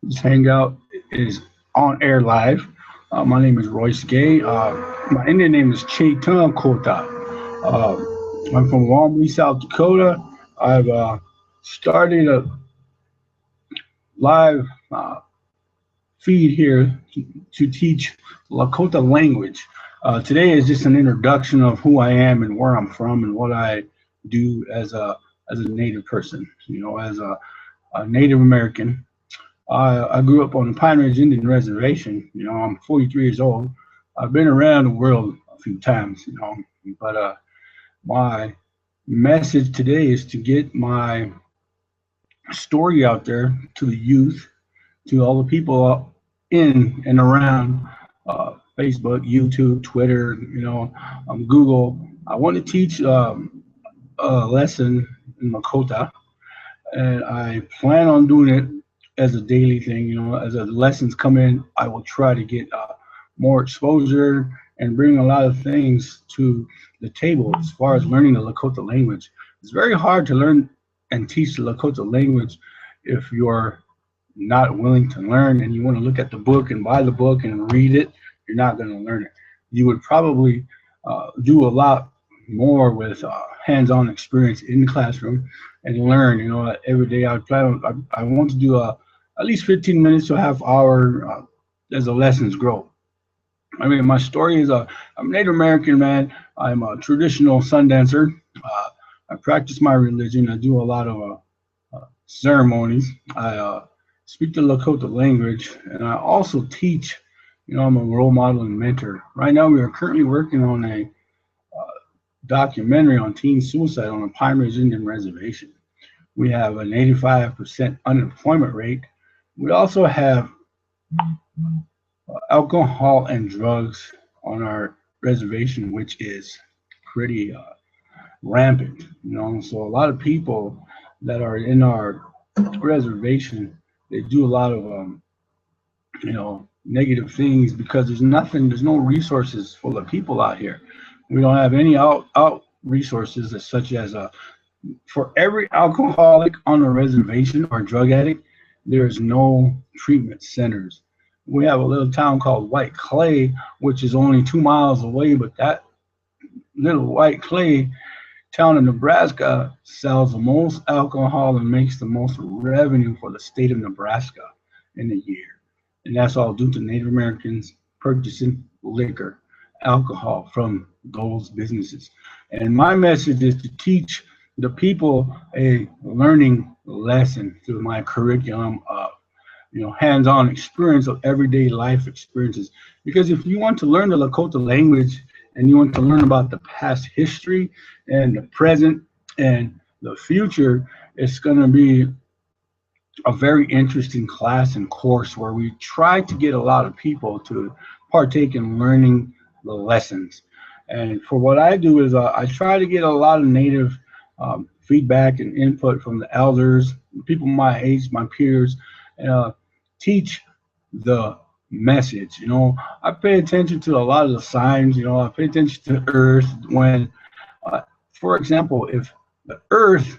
This hangout is on air live. My name is Royce Gay. My Indian name is Chetan Kota. I'm from Walmley, South Dakota. I've started a live feed here to teach Lakota language. Today is just an introduction of who I am and where I'm from and what I do as a Native person. As a Native American. I grew up on the Pine Ridge Indian Reservation. I'm 43 years old. I've been around the world a few times. But my message today is to get my story out there to the youth, to all the people in and around Facebook, YouTube, Twitter, Google. I want to teach a lesson in Lakota, and I plan on doing it as a daily thing. As the lessons come in, I will try to get more exposure and bring a lot of things to the table as far as learning the Lakota language. It's very hard to learn and teach the Lakota language if you're not willing to learn and you want to look at the book and buy the book and read it. You're not going to learn it. You would probably do a lot more with hands-on experience in the classroom and learn. Every day I plan. I want to do at least 15 minutes to a half hour as the lessons grow. I mean, my story is I'm a Native American man. I'm a traditional sun dancer. I practice my religion. I do a lot of ceremonies. I speak the Lakota language, and I also teach. I'm a role model and mentor. Right now, we are currently working on a documentary on teen suicide on the Pine Ridge Indian Reservation. We have an 85% unemployment rate. We also have alcohol and drugs on our reservation, which is pretty rampant. So a lot of people that are in our reservation, they do a lot of negative things because there's no resources for the people out here. We don't have any out resources such as for every alcoholic on a reservation or drug addict, there's no treatment centers. We have a little town called White Clay, which is only 2 miles away, but that little White Clay town in Nebraska sells the most alcohol and makes the most revenue for the state of Nebraska in a year. And that's all due to Native Americans purchasing liquor, alcohol from those businesses. And my message is to teach the people a learning lesson through my curriculum of hands-on experience of everyday life experiences. Because if you want to learn the Lakota language and you want to learn about the past history and the present and the future, it's going to be a very interesting class and course where we try to get a lot of people to partake in learning the lessons. And for what I do is I try to get a lot of Native feedback and input from the elders, people my age, my peers, and teach the message. I pay attention to a lot of the signs. I pay attention to the earth when, for example, if the earth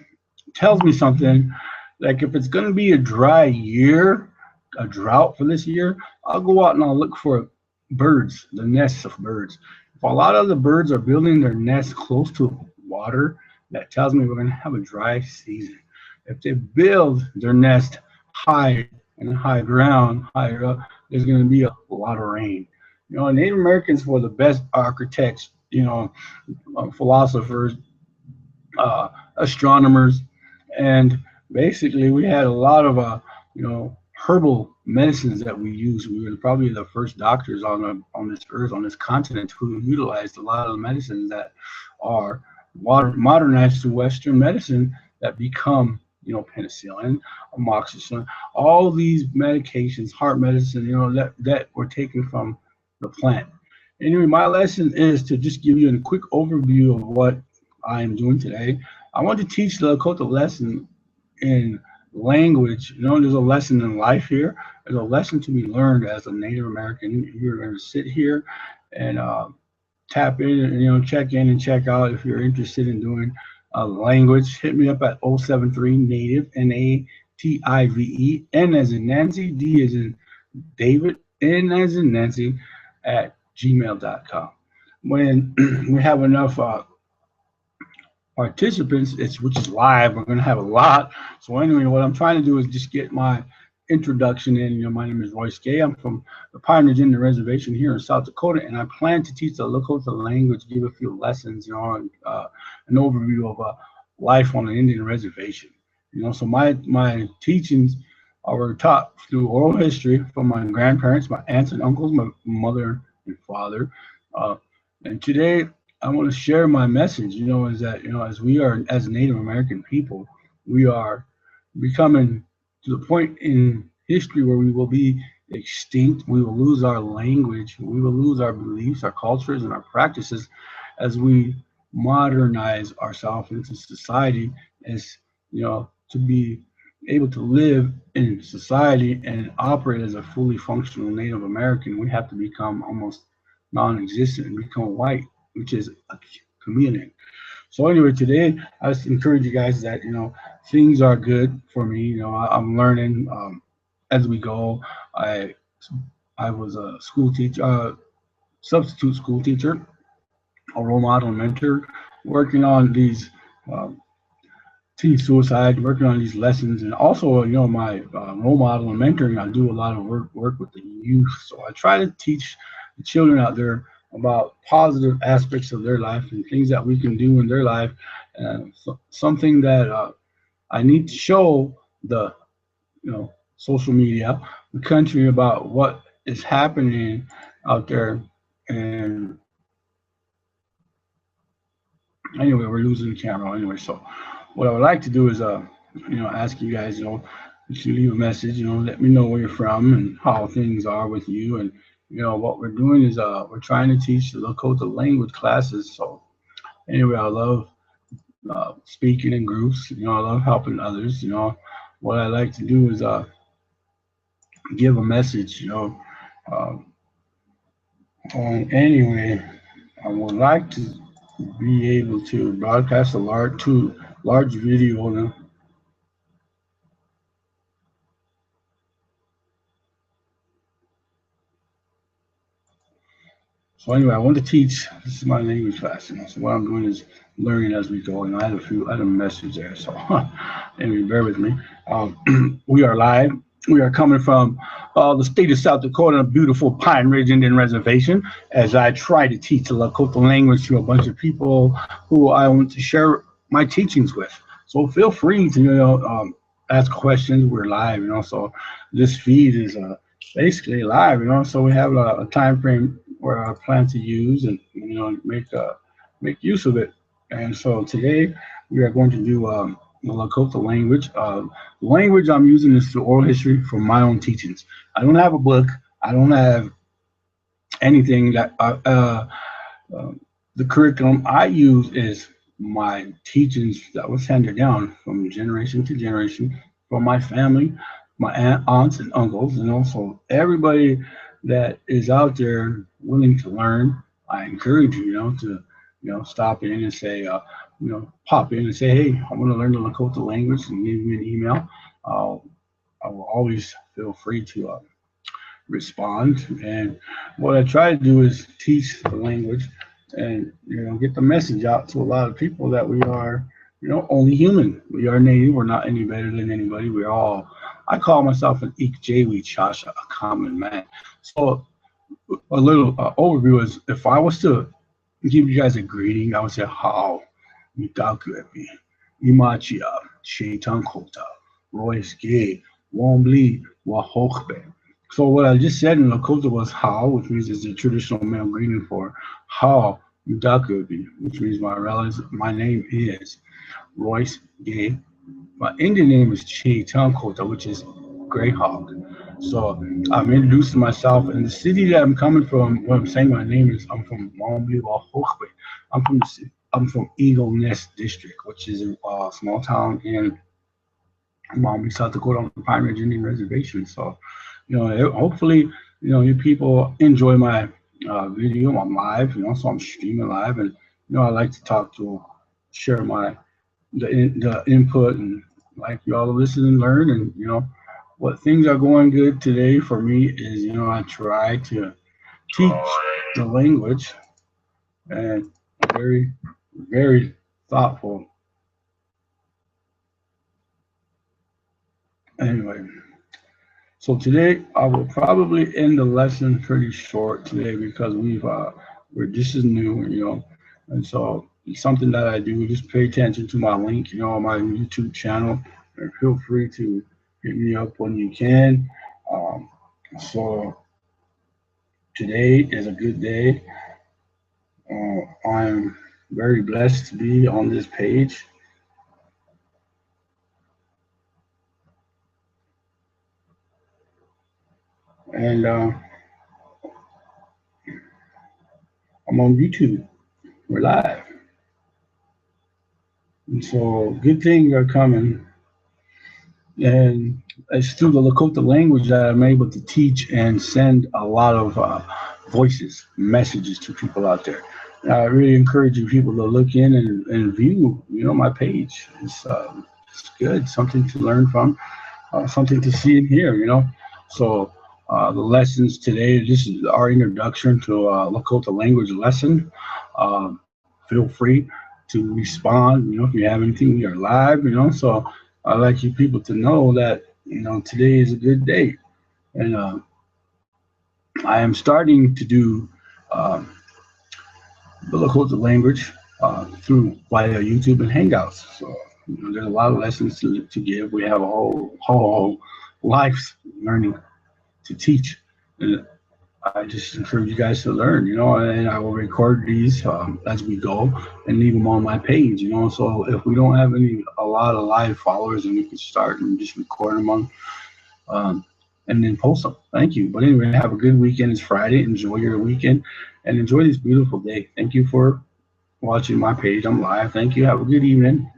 tells me something, like if it's going to be a dry year, a drought for this year, I'll go out and I'll look for birds, the nests of birds. If a lot of the birds are building their nests close to water, that tells me we're going to have a dry season. If they build their nest high in high ground, higher up, there's going to be a lot of rain. Native Americans were the best architects, philosophers, astronomers, and basically we had a lot of herbal medicines that we used. We were probably the first doctors on this earth, on this continent, who utilized a lot of the medicines that are modernized to Western medicine that become penicillin, amoxicillin, all these medications, heart medicine, that were taken from the plant. Anyway, my lesson is to just give you a quick overview of what I am doing today. I want to teach the Lakota lesson in language. There's a lesson in life here. There's a lesson to be learned as a Native American. You're going to sit here and tap in and check in and check out if you're interested in doing language. Hit me up at 073 Native Tive, N as in Nancy, D as in David, N as in Nancy, at gmail.com. When we have enough participants, which is live, we're going to have a lot. So anyway, what I'm trying to do is just get my introduction in. My name is Royce Gay. I'm from the Pioneer Indian Reservation here in South Dakota, and I plan to teach the Lakota language, give a few lessons, and an overview of life on an Indian reservation. So my teachings were taught through oral history from my grandparents, my aunts and uncles, my mother and father. And today I want to share my message, is that, as we are, as Native American people, we are becoming to the point in history where we will be extinct. We will lose our language. We will lose our beliefs, our cultures, and our practices as we modernize ourselves into society, as, to be able to live in society and operate as a fully functional Native American. We have to become almost non-existent and become white, which is a chameleon. So anyway, today I just encourage you guys that, things are good for me. I'm learning as we go. I was a school teacher, substitute school teacher, a role model mentor, working on these teen suicide, working on these lessons, and also, my role model and mentoring. I do a lot of work with the youth, so I try to teach the children out there about positive aspects of their life and things that we can do in their life. Something that I need to show the, social media, the country, about what is happening out there. And anyway, we're losing the camera anyway. So what I would like to do is, ask you guys, if you leave a message, let me know where you're from and how things are with you. And, what we're doing is we're trying to teach the Lakota language classes. So anyway, I love speaking in groups. I love helping others. What I like to do is give a message. And anyway, I would like to be able to broadcast a large video. So anyway, I want to teach. This is my language class, so what I'm doing is learning as we go. I had a message there, so anyway, bear with me. We are live. We are coming from the state of South Dakota, a beautiful Pine Ridge Indian Reservation, as I try to teach the Lakota language to a bunch of people who I want to share my teachings with. So feel free to ask questions. We're live, so this feed is basically live, so we have a time frame where I plan to use and make use of it. And so today we are going to do the Lakota language. The language I'm using is through oral history from my own teachings. I don't have a book. I don't have anything that the curriculum I use is my teachings that was handed down from generation to generation from my family, my aunts and uncles, and also everybody that is out there willing to learn. I encourage you, to stop in and say, pop in and say, hey, I want to learn the Lakota language, and leave me an email. I will always feel free to respond. And what I try to do is teach the language and, get the message out to a lot of people that we are, only human. We are Native. We're not any better than anybody. We're all, I call myself an Ikjewi Chasha, a common man. So a little overview is, if I was to give you guys a greeting, I would say, how, Mitakuepi, Imachia, Shaitan Kota, Royce Gay, Wombly, Wahokbe. So what I just said in Lakota was how, which means it's the traditional male greeting for how, Mitakuepi, which means my name is Royce Gay. My Indian name is Shaitan Kota, which is Greyhawk. So I'm introducing myself, and the city that I'm coming from, what I'm saying my name is, I'm from Wombly, Wahokbe. I'm from Eagle Nest District, which is a small town in Wombly, South Dakota, on the Pine Ridge Indian Reservation. So, hopefully, you people enjoy my video. I'm live, so I'm streaming live, and I like to share the input and like you all to listen and learn. And what things are going good today for me is I try to teach the language, and very, very thoughtful. Anyway, so today I will probably end the lesson pretty short today because we're this is new, and so it's something that I do. Just pay attention to my link, on my YouTube channel, and feel free to hit me up when you can. Um, so today is a good day. I'm very blessed to be on this page, and I'm on YouTube. We're live, and so good things are coming. And it's through the Lakota language that I'm able to teach and send a lot of voices, messages to people out there. And I really encourage you people to look in and view, my page. It's good, something to learn from, something to see and hear, So the lessons today, this is our introduction to Lakota language lesson. Feel free to respond, if you have anything, we are live, so I'd like you people to know that, today is a good day. And I am starting to do the Lakota language through via YouTube and Hangouts. So there's a lot of lessons to give. We have a whole life learning to teach. And I just encourage you guys to learn, and I will record these as we go and leave them on my page, So if we don't have a lot of live followers, then we can start and just record them and then post them. Thank you. But anyway, have a good weekend. It's Friday. Enjoy your weekend and enjoy this beautiful day. Thank you for watching my page. I'm live. Thank you. Have a good evening.